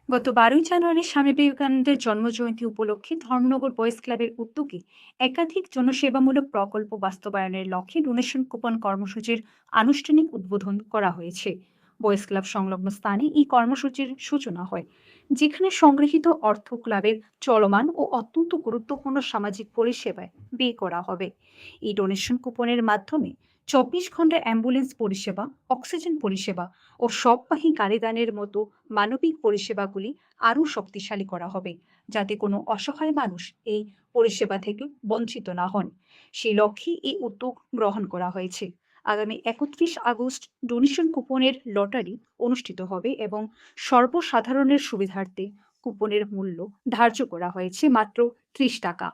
গত 12ই জানুয়ারি স্বামী বিবেকানন্দের জন্মজয়ন্তী উপলক্ষে ধর্মনগর বয়েজ ক্লাবের উদ্যোগে একাধিক জনসেবামূলক প্রকল্প বাস্তবায়নের লক্ষ্যে ডোনেশন কুপন কর্মসূচির আনুষ্ঠানিক উদ্বোধন করা হয়েছে। বয়েজ ক্লাব সংলগ্ন স্থানে এই কর্মসূচির সূচনা হয়, যেখানে সংগৃহীত অর্থ ক্লাবের চলমান ও অত্যন্ত গুরুত্বপূর্ণ সামাজিক পরিষেবায় ব্যয় করা হবে। এই ডোনেশন কুপনের মাধ্যমে 24 ঘন্টা অ্যাম্বুলেন্স পরিষেবা, অক্সিজেন পরিষেবা ও সববাহী গাড়িদানের মতো মানবিক পরিষেবাগুলি আরও শক্তিশালী করা হবে, যাতে কোনো অসহায় মানুষ এই পরিষেবা থেকে বঞ্চিত না হন। সেই লক্ষ্যে এই উদ্যোগ গ্রহণ করা হয়েছে। আগামী 31 আগস্ট ডোনেশন কুপনের লটারি অনুষ্ঠিত হবে এবং সর্বসাধারণের সুবিধার্থে কুপনের মূল্য ধার্য করা হয়েছে মাত্র 30 টাকা।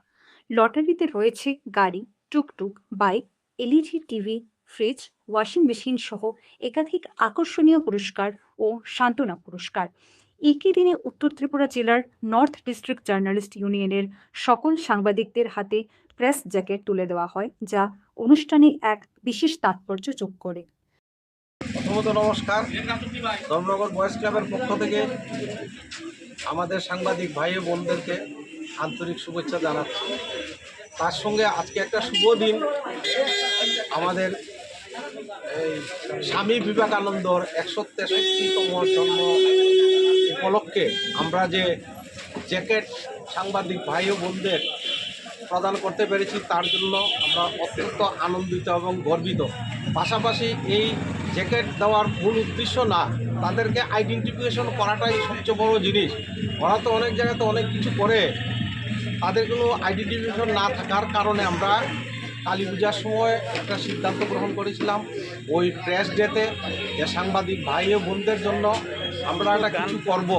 লটারিতে রয়েছে গাড়ি, টুকটুক, bike, LED TV, fridge, washing machine সহ একাধিক আকর্ষণীয় পুরস্কার ও সান্ত্বনা পুরস্কার। একই দিনে উত্তর ত্রিপুরা জেলার নর্থ ডিস্ট্রিক্ট জার্নালিস্ট ইউনিয়নের সকল সাংবাদিকদের হাতে প্রেস জ্যাকেট তুলে দেওয়া হয়, যা অনুষ্ঠানে এক বিশেষ তাৎপর্য যোগ করে। প্রথমত নমস্কার। ধর্মনগর বয়েজ ক্লাবের পক্ষ থেকে আমাদের সাংবাদিক ভাই ও বোনদেরকে আন্তরিক শুভেচ্ছা জানাচ্ছি। তার সঙ্গে আজকে একটা শুভ দিন, আমাদের এই স্বামী বিবেকানন্দর 163তম জন্ম উপলক্ষে আমরা যে জ্যাকেট সাংবাদিক ভাই ও বোনদের প্রদান করতে পেরেছি, তার জন্য আমরা অত্যন্ত আনন্দিত এবং গর্বিত। পাশাপাশি এই জ্যাকেট দেওয়ার মূল উদ্দেশ্য না, তাদেরকে আইডেন্টিফিকেশন করাটাই সবচেয়ে বড় জিনিস। ওরা তো অনেক জায়গাতে অনেক কিছু করে, তাদের কোনো আইডেন্টিফিকেশন না থাকার কারণে আমরা কালী পূজার সময় একটা সিদ্ধান্ত গ্রহণ করেছিলাম, ওই প্রেস ডেতে যে সাংবাদিক ভাই ও বোনদের জন্য আমরা একটা কিছু করব।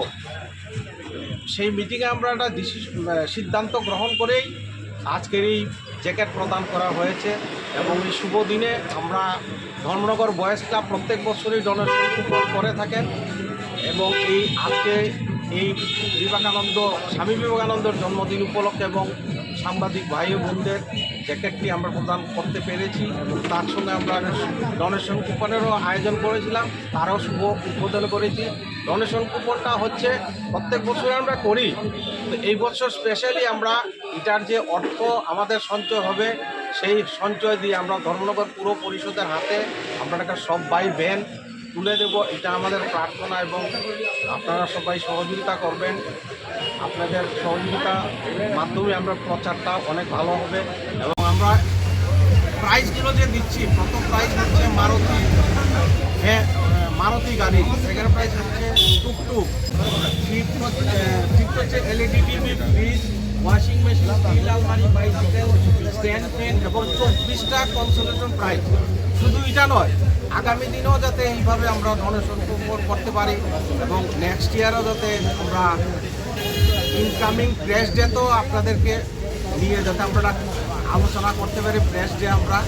সেই মিটিংয়ে আমরা একটা সিদ্ধান্ত গ্রহণ করেই আজকের এই জ্যাকেট প্রদান করা হয়েছে। এবং এই শুভ দিনে আমরা ধর্মনগর বয়েজ ক্লাব প্রত্যেক বছরই ডোনেশন কুপন করে থাকেন, এবং আজকে এই স্বামী বিবেকানন্দর জন্মদিন উপলক্ষে এবং সাংবাদিক ভাই ও বোনদের জ্যাকেটটি আমরা প্রদান করতে পেরেছি। এবং তার সঙ্গে আমরা ডোনেশন কুপনেরও আয়োজন করেছিলাম, তারও শুভ উদ্বোধন করেছি। ডোনেশন কুপনটা হচ্ছে প্রত্যেক বছর আমরা করি, তো এই বছর স্পেশালি আমরা এটার যে অর্থ আমাদের সঞ্চয় হবে, সেই সঞ্চয় দিয়ে আমরা ধর্মনগর পুর পরিষদের হাতে আমরা একটা সবাই ভ্যান তুলে দেব। এটা আমাদের প্রার্থনা, এবং আপনারা সবাই সহযোগিতা করবেন। আপনাদের সহযোগিতার মাধ্যমে আমরা প্রচারটা অনেক ভালো হবে। এবং আমরা প্রাইজগুলো যে দিচ্ছি, প্রথম প্রাইজ হচ্ছে মারুতি গাড়ি, সেকেন্ড প্রাইজ হচ্ছে টুকটুক, ফিফথ হচ্ছে LED TV, fridge, washing machine, steel আলমারি, বাইসাইকেল, স্ট্যান্ড ফ্যান এবং 24টা কনসোলেশন প্রাইজ। শুধু এটা নয়, আগামী দিনেও যাতে এইভাবে আমরা ডোনেশন করতে পারি, এবং নেক্সট ইয়ারও যাতে আমরা ইনকামিং প্রেস ডেতেও আপনাদেরকে নিয়ে যাতে আমরা আলোচনা করতে পারি। প্রেস ডে আমরা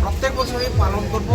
প্রত্যেক বছরই পালন করব।